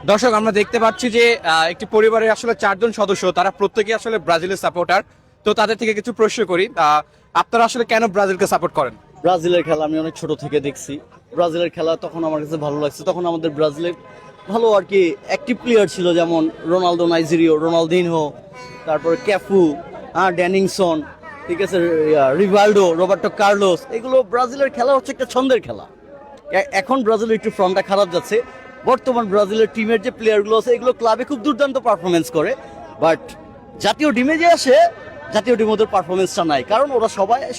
দর্শক, আমরা দেখতে পাচ্ছি যে একটি পরিবারের আসলে 4 জন সদস্য, তারা প্রত্যেকে আসলে ব্রাজিলের সাপোর্টার। তো তাদের থেকে কিছু প্রশ্ন করি। আপনারা আসলে কেন ব্রাজিলকে সাপোর্ট করেন? ব্রাজিলের খেলা আমি অনেক ছোট থেকে দেখছি। ব্রাজিলের খেলা তখন আমার কাছে ভালো লাগছে, তখন আমাদের ব্রাজিলের ভালো আর কি অ্যাক্টিভ প্লেয়ার ছিল, যেমন রোনালদো নাইজেরিও, রোনালদিনহো, তারপর ক্যাফু, ড্যানিংসন, ঠিক আছে, রিভাল্ডো, রবার্টো কার্লোস। এগুলো ব্রাজিলের খেলা হচ্ছে একটা ছন্দের খেলা। এখন ব্রাজিলের একটু ফর্মটা খারাপ যাচ্ছে। বর্তমান ব্রাজিলের টিমের যে প্লেয়ারগুলো আছে এগুলো ক্লাবে খুব দুর্দান্ত পারফরমেন্স করে, বাট জাতীয় টিমে যে আসে জাতীয় টিম ওদের পারফরমেন্সটা নাই, কারণ ওরা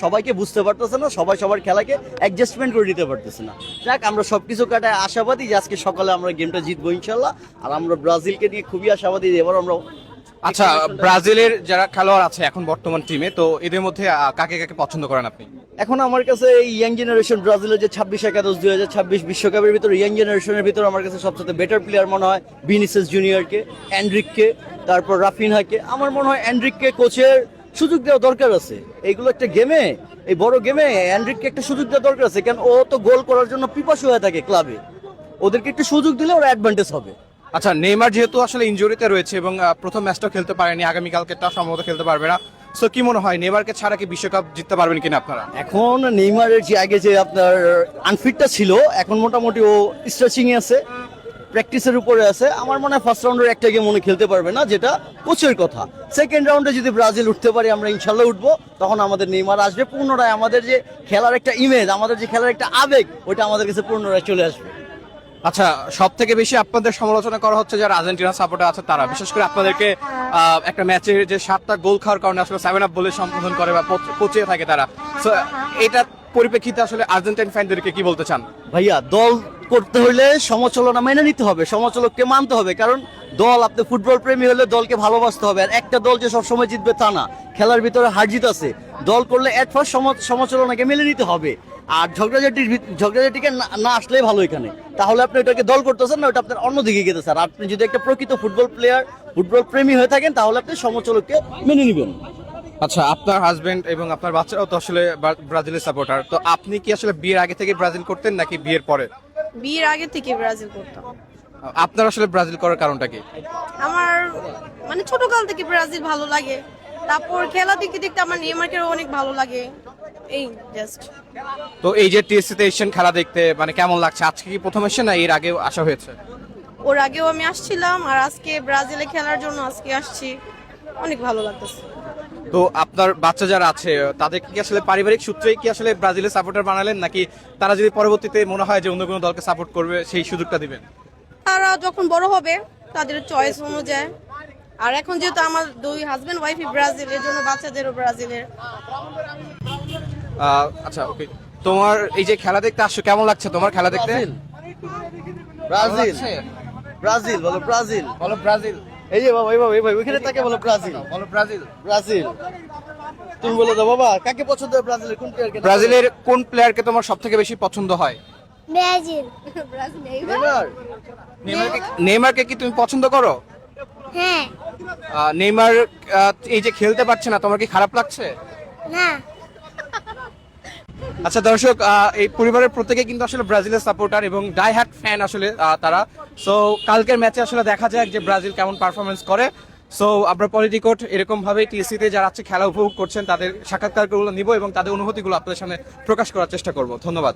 সবাইকে বুঝতে পারতেছে না, সবাই সবার খেলাকে অ্যাডজাস্টমেন্ট করে দিতে পারতেছে না। যাক, আমরা সবকিছু কাটায় আশাবাদী যে আজকে সকালে আমরা গেমটা জিতবো ইনশাল্লাহ। আর আমরা ব্রাজিলকে নিয়ে খুবই আশাবাদী যে এবার আমরা। আচ্ছা, ব্রাজিলের যারা খেলোয়াড় আছে এখন বর্তমান টিমে, তো এদের মধ্যে কাকে কাকে পছন্দ করেন আপনি? এখন আমার কাছে এই ইয়াং জেনারেশন ব্রাজিলের যে 26 একাদশ 2026 বিশ্বকাপের ভিতরে ইয়াং জেনারেশনের ভিতরে আমার কাছে সবচেয়ে বেটার প্লেয়ার মনে হয় ভিনিসিয়াস জুনিয়রকে, এন্ড্রিককে, তারপর রাফিনহাকে। আমার মনে হয় এন্ড্রিককে কোচের সুযোগ দেওয়া দরকার আছে। এইগুলো একটা গেমে, এই বড় গেমে এন্ড্রিককে একটা সুযোগ দেওয়া দরকার আছে, কারণ ও তো গোল করার জন্য পিপাসু হয়ে থাকে ক্লাবে। ওদেরকে একটু সুযোগ দিলে ওরা অ্যাডভান্টেজ হবে। আচ্ছা, নেইমার যেহেতু আসলে ইনজুরিতে রয়েছে এবং প্রথম ম্যাচটা খেলতে পারেনি, আগামীকালকেটা সম্ভবত খেলতে পারবে না, সো কি মনে হয় নেইমারকে ছাড়া কি বিশ্বকাপ জিততে পারবেন কিনা আপনারা? এখন নেইমারের যে আগে যে আপনার আনফিটটা ছিল, এখন মোটামুটি ও স্ট্রেচিং এ আছে, প্র্যাকটিসের উপরে আছে। আমার মনে হয় ফার্স্ট রাউন্ডের একটা গেম উনি খেলতে পারবে না, যেটা কোচের কথা। সেকেন্ড রাউন্ডে যদি ব্রাজিল উঠতে পারি, আমরা ইনশাল্লাহ উঠবো, তখন আমাদের নেইমার আসবে পুনরায়। আমাদের যে খেলার একটা ইমেজ, আমাদের যে খেলার একটা আবেগ, ওইটা আমাদের কাছে পুনরায় চলে আসবে। আচ্ছা, সব থেকে বেশি আপনাদের সমালোচনা করা হচ্ছে যারা আর্জেন্টিনা সাপোর্টার আছে তারা, বিশেষ করে আপনাদেরকে একটা ম্যাচে যে 7টা গোল খাওয়ার কারণে আসলে 7 আপ বলে সম্বোধন করে বা পচিয়ে থাকে তারা। সো এটার পরিপ্রেক্ষিতে আসলে আর্জেন্টাইন ফ্যানদেরকে কি বলতে চান? ভাইয়া, দল করতে হলে সমালোচনা মেনে নিতে হবে, সমালোচককে মানতে হবে, কারণ দল, আপনি ফুটবল প্রেমী হলে দলকে ভালোবাসতে হবে। আর একটা দল যে সবসময় জিতবে তা না, খেলার ভিতরে হার জিত আছে। দল করলে এট ফার্স্ট সমালোচনাকে মেনে নিতে হবে। আর ঝগড়াঝাটিকে না আসলেই ভালো এখানে। তাহলে আপনি ওটাকে দল করতেছেন না, ওটা আপনার অন্যদিকে গেছে স্যার। আপনি যদি একটা প্রকৃত ফুটবল প্লেয়ার, ফুটবল প্রেমী হয়ে থাকেন, তাহলে আপনি সমালোচককে মেনে নেবেন। আচ্ছা, আপনার হাজবেন্ড এবং আপনার বাচ্চারাও তো আসলে ব্রাজিলের সাপোর্টার, তো আপনি কি আসলে বিয়ের আগে থেকে ব্রাজিল করতেন নাকি বিয়ের পরে? বিয়ের আগে থেকে ব্রাজিল করতাম। আপনার আসলে ব্রাজিল করার কারণটা কি? আমার মানে ছোটকাল থেকে ব্রাজিল ভালো লাগে। তারপর খেলা দেখতে দেখতে আমার নেইমারকে অনেক ভালো লাগে, এই জাস্ট। তো এই যে টিএসসিতে এসেছেন খেলা দেখতে, মানে কেমন লাগছে? আজকে কি প্রথম এসেছেন না এর আগেও আসা হয়েছে? ওর আগেও আমি আসছিলাম, আর আজকে ব্রাজিলে খেলার জন্য আজকে আসছি, অনেক ভালো লাগতেছে। তো আপনার বাচ্চা যারা আছে তাদের কি আসলে পারিবারিক সূত্রেই কি আসলে ব্রাজিলের সাপোর্টার বানালেন, নাকি তারা যদি পরবর্তীতে মনে হয় যে অন্য কোনো দলকে সাপোর্ট করবে সেই সুযোগটা দিবেন? তারা যখন বড় হবে তাদের চয়েস অনুযায়ী। আর এখন যেহেতু আমার দুই হাজবেন্ড ওয়াইফই ব্রাজিল, এর জন্য বাচ্চাদেরও ব্রাজিলের। আচ্ছা, ওকে। তোমার এই যে খেলা দেখতে আসছো, কেমন লাগছে তোমার খেলা দেখতে? ব্রাজিল, ব্রাজিল বলো, ব্রাজিল বলো ব্রাজিল। এই যে বাবা, এই ভাই ওইখানে তাকে বলো ব্রাজিল, বলো ব্রাজিল। ব্রাজিল। তুমি বলে দাও বাবা, কাকে পছন্দ হয় ব্রাজিলের কোন প্লেয়ারকে? ব্রাজিলের কোন প্লেয়ারকে তোমার সব থেকে বেশি পছন্দ হয়? ব্রাজিল। নেইমার। নেইমারকে কি তুমি পছন্দ করো? হ্যাঁ। নেইমার এই যে খেলতে পারছে না, তোমার কি খারাপ লাগছে? না। আচ্ছা দর্শক, এই পরিবারের প্রত্যেকে কিন্তু আসলে ব্রাজিলের সাপোর্টার এবং ডাই হার্ট ফ্যান আসলে তারা। সো কালকের ম্যাচে আসলে দেখা যাক যে ব্রাজিল কেমন পারফরমেন্স করে। সো আমরা পলিটিকোট এরকম ভাবে টিএসসিতে যারা আছে খেলা উপভোগ করছেন তাদের সাক্ষাৎকারগুলো নিব এবং তাদের অনুভূতিগুলো আপনাদের সামনে প্রকাশ করার চেষ্টা করব। ধন্যবাদ।